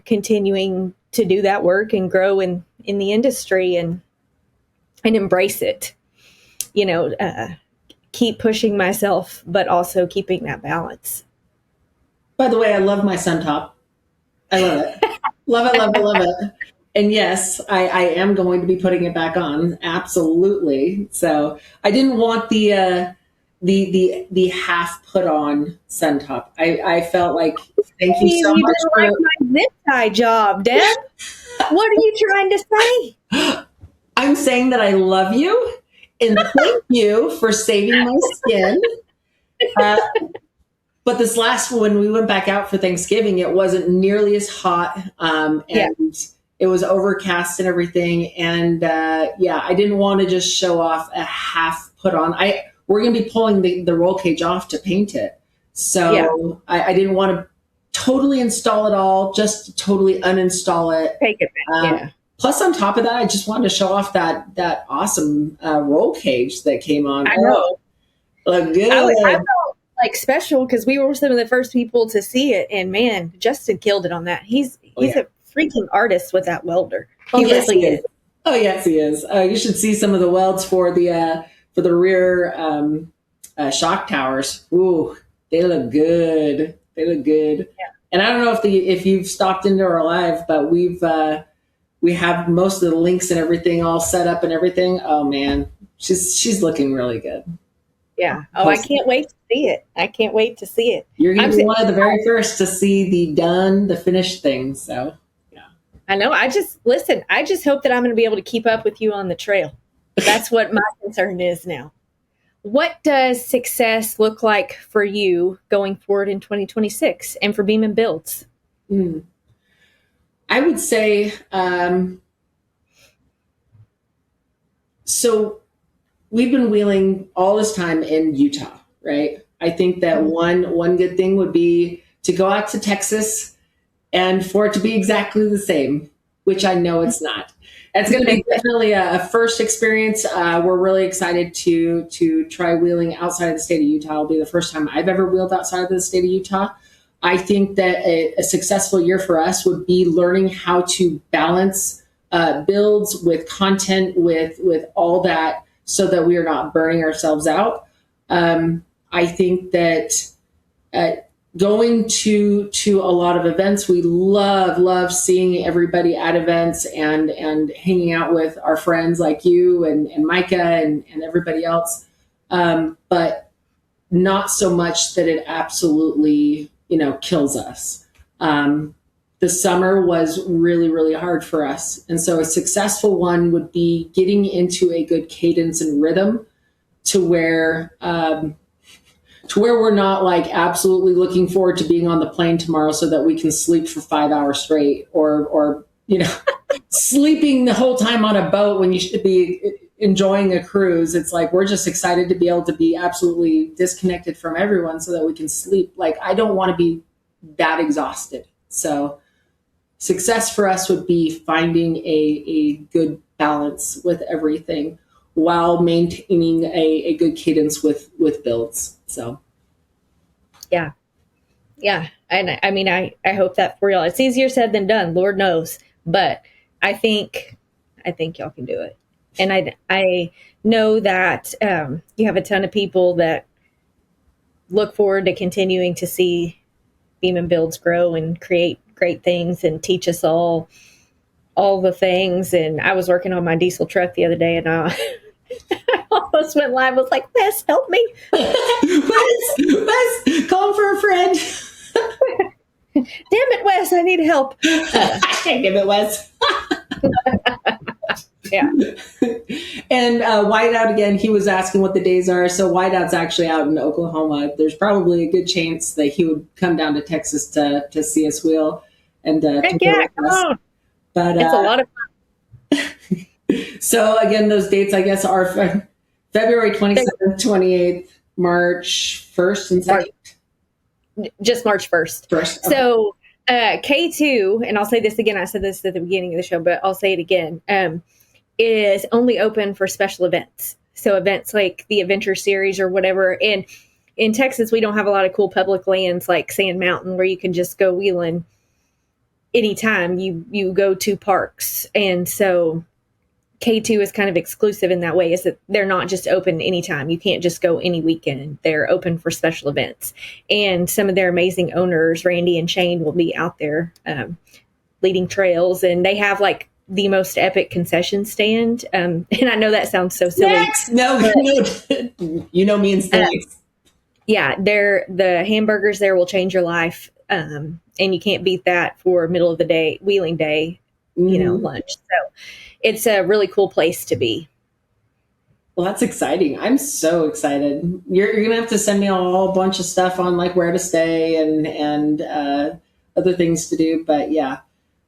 continuing to do that work and grow in the industry and embrace it. You know, keep pushing myself, but also keeping that balance. By the way, I love my Suntop. I love it. Love it, love it, love it. And yes, I am going to be putting it back on. Absolutely. So I didn't want the half put on Suntop. I felt like, thank you so much. You didn't like my zip tie job, Deb. What are you trying to say? I'm saying that I love you and thank you for saving my skin. But this last when we went back out for Thanksgiving, it wasn't nearly as hot, and it was overcast and everything. And I didn't want to just show off a half put on. We're going to be pulling the roll cage off to paint it. So I didn't want to totally install it all, just to totally uninstall it. Take it back. Plus, on top of that, I just wanted to show off that awesome roll cage that came on. I know. Look good. I felt like special because we were some of the first people to see it, and man, Justin killed it on that. He's a freaking artist with that welder. He really is. Oh yes, he is. You should see some of the welds for the rear shock towers. Ooh, they look good. They look good. Yeah. And I don't know if you've stopped into our live, but we have most of the links and everything all set up and everything. Oh man, she's looking really good. Yeah. Oh, I can't wait to see it. I can't wait to see it. You're going to be one of the very first to see the finished thing. So yeah. I know. I just hope that I'm going to be able to keep up with you on the trail. That's what my concern is now. What does success look like for you going forward in 2026 and for Beam and Builds? I would say, so we've been wheeling all this time in Utah, right? I think that one good thing would be to go out to Texas and for it to be exactly the same, which I know it's not. It's going to be definitely a first experience. We're really excited to try wheeling outside of the state of Utah. It'll be the first time I've ever wheeled outside of the state of Utah. I think that a successful year for us would be learning how to balance builds with content, with all that, so that we are not burning ourselves out. I think that going to a lot of events, we love seeing everybody at events and hanging out with our friends like you and Micah and everybody else. But not so much that it absolutely, kills us. The summer was really, really hard for us. And so a successful one would be getting into a good cadence and rhythm to where we're not like absolutely looking forward to being on the plane tomorrow so that we can sleep for 5 hours straight or sleeping the whole time on a boat when you should be enjoying a cruise. It's like, we're just excited to be able to be absolutely disconnected from everyone so that we can sleep. Like, I don't want to be that exhausted. So success for us would be finding a good balance with everything while maintaining a good cadence with builds. So, yeah. And I mean, I hope that for y'all. It's easier said than done, Lord knows. But I think y'all can do it. And I know that you have a ton of people that look forward to continuing to see Beam and Builds grow and create great things and teach us all the things. And I was working on my diesel truck the other day, and I almost went live. I was like, Wes, help me. Wes, call for a friend. Damn it, Wes, I need help. Damn it, Wes. Yeah. And Whiteout, again, he was asking what the days are. So Whiteout's actually out in Oklahoma. There's probably a good chance that he would come down to Texas to see us wheel. And Heck yeah, come on. But it's a lot of fun. So again, those dates, I guess, are February 27th, 28th, March 1st and 2nd. Just March 1st. Okay. So K2, and I'll say this again, I said this at the beginning of the show, but I'll say it again, is only open for special events. So events like the Adventure Series or whatever. And in Texas, we don't have a lot of cool public lands like Sand Mountain where you can just go wheeling anytime you go to parks. And so K2 is kind of exclusive in that way, is that they're not just open anytime. You can't just go any weekend. They're open for special events. And some of their amazing owners, Randy and Shane, will be out there leading trails. And they have like the most epic concession stand. And I know that sounds so silly. Next. No, you know me and snacks. Yeah, the hamburgers there will change your life. And you can't beat that for middle of the day, wheeling day, lunch. So it's a really cool place to be. Well, that's exciting. I'm so excited. You're going to have to send me a whole bunch of stuff on like where to stay and other things to do. But yeah,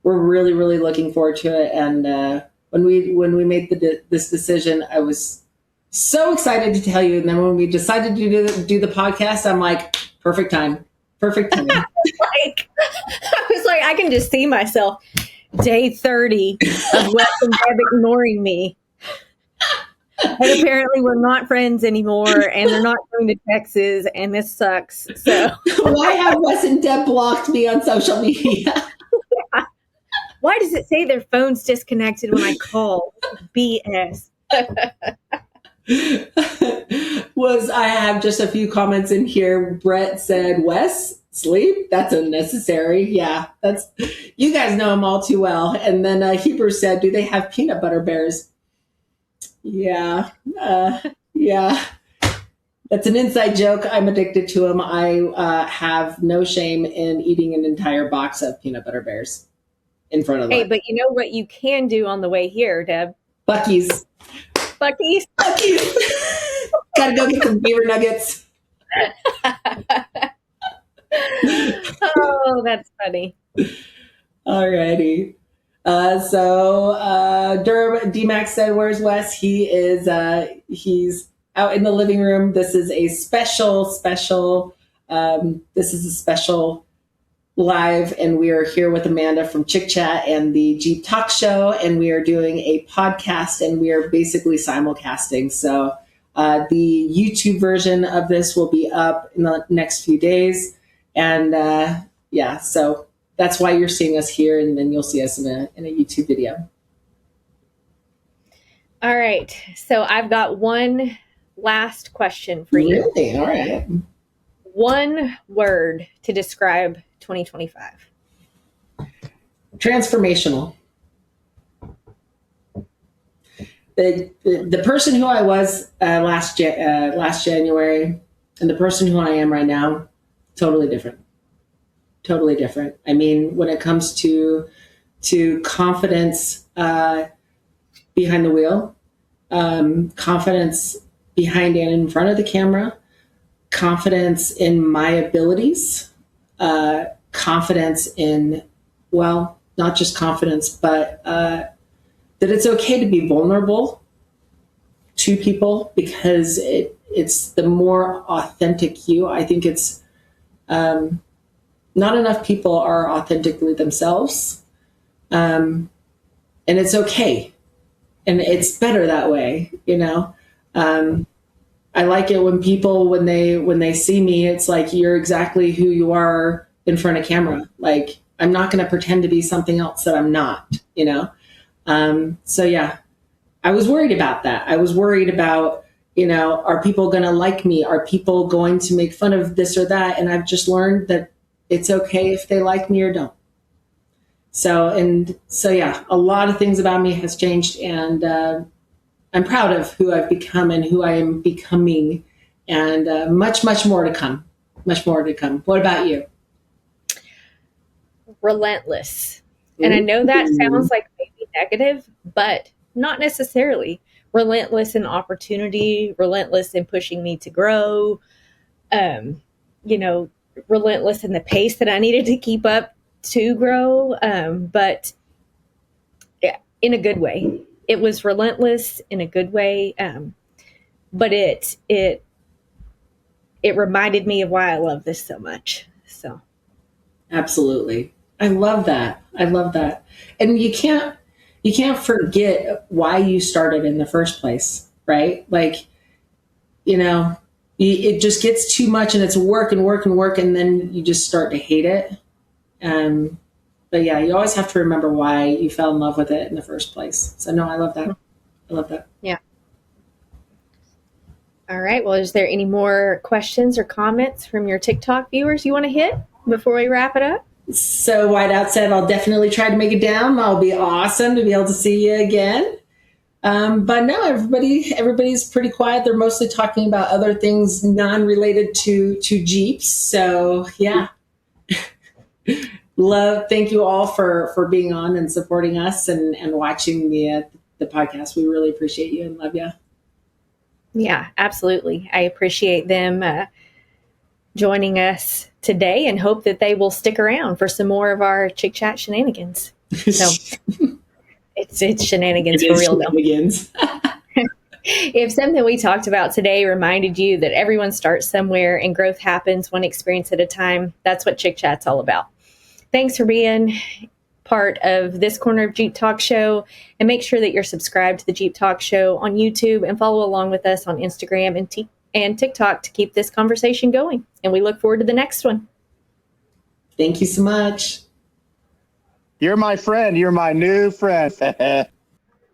we're really, really looking forward to it. And when we made this decision, I was so excited to tell you. And then when we decided to do the podcast, I'm like, Perfect time. Perfect time. I was like, I can just see myself day 30 of Wes and Deb ignoring me. And apparently we're not friends anymore, and they're not going to Texas, and this sucks. So Why have Wes and Deb blocked me on social media? why does it say their phone's disconnected when I call? BS. I have just a few comments in here. Brett said, Wes, sleep? That's unnecessary. Yeah, you guys know them all too well. And then Hebrew said, do they have peanut butter bears? Yeah. Yeah. That's an inside joke. I'm addicted to them. I have no shame in eating an entire box of peanut butter bears in front of them. Hey, but you know what you can do on the way here, Deb? Buc-ee's. Buc-ee's. Gotta go get some beaver nuggets. Oh, that's funny. Alrighty. Durham D-Max said, where's Wes? He's out in the living room. This is a special live, and we are here with Amanda from Chic Chat and the Jeep Talk Show, and we are doing a podcast, and we are basically simulcasting. So the YouTube version of this will be up in the next few days, and so that's why you're seeing us here, and then you'll see us in a YouTube video. All right, so I've got one last question for you. Really? All right. One word to describe 2025. Transformational. The person who I was last January and the person who I am right now, totally different. Totally different. I mean, when it comes to confidence behind the wheel, confidence behind and in front of the camera, confidence in my abilities, confidence in, well, not just confidence, but that it's okay to be vulnerable to people, because it's the more authentic you. I think it's not enough people are authentically themselves, and it's okay, and it's better that way, you know. I like it when people, when they see me, it's like, you're exactly who you are in front of camera. Like, I'm not going to pretend to be something else that I'm not, you know? So yeah, I was worried about that. I was worried about, you know, are people going to like me? Are people going to make fun of this or that? And I've just learned that it's okay if they like me or don't. So yeah, a lot of things about me has changed, and I'm proud of who I've become and who I am becoming, and much, much more to come. Much more to come. What about you? Relentless. And I know that sounds like maybe negative, but not necessarily. Relentless in opportunity, relentless in pushing me to grow, relentless in the pace that I needed to keep up to grow, but in a good way. It was relentless in a good way, but it reminded me of why I love this so much. So, absolutely, I love that. I love that, and you can't forget why you started in the first place, right? Like, you know, it just gets too much, and it's work and work and work, and then you just start to hate it. But yeah, you always have to remember why you fell in love with it in the first place. So no, I love that. I love that. Yeah. All right. Well, is there any more questions or comments from your TikTok viewers you want to hit before we wrap it up? So Whiteout said, I'll definitely try to make it down. I'll be awesome to be able to see you again. But no, everybody's pretty quiet. They're mostly talking about other things non-related to Jeeps. So yeah. Thank you all for being on and supporting us and watching the podcast. We really appreciate you and love you. Yeah, absolutely. I appreciate them joining us today, and hope that they will stick around for some more of our Chic Chat shenanigans. So it's shenanigans for real, shenanigans. though. If something we talked about today reminded you that everyone starts somewhere and growth happens one experience at a time, that's what Chick Chat's all about. Thanks for being part of this corner of Jeep Talk Show, and make sure that you're subscribed to the Jeep Talk Show on YouTube and follow along with us on Instagram and TikTok to keep this conversation going. And we look forward to the next one. Thank you so much. You're my friend. You're my new friend.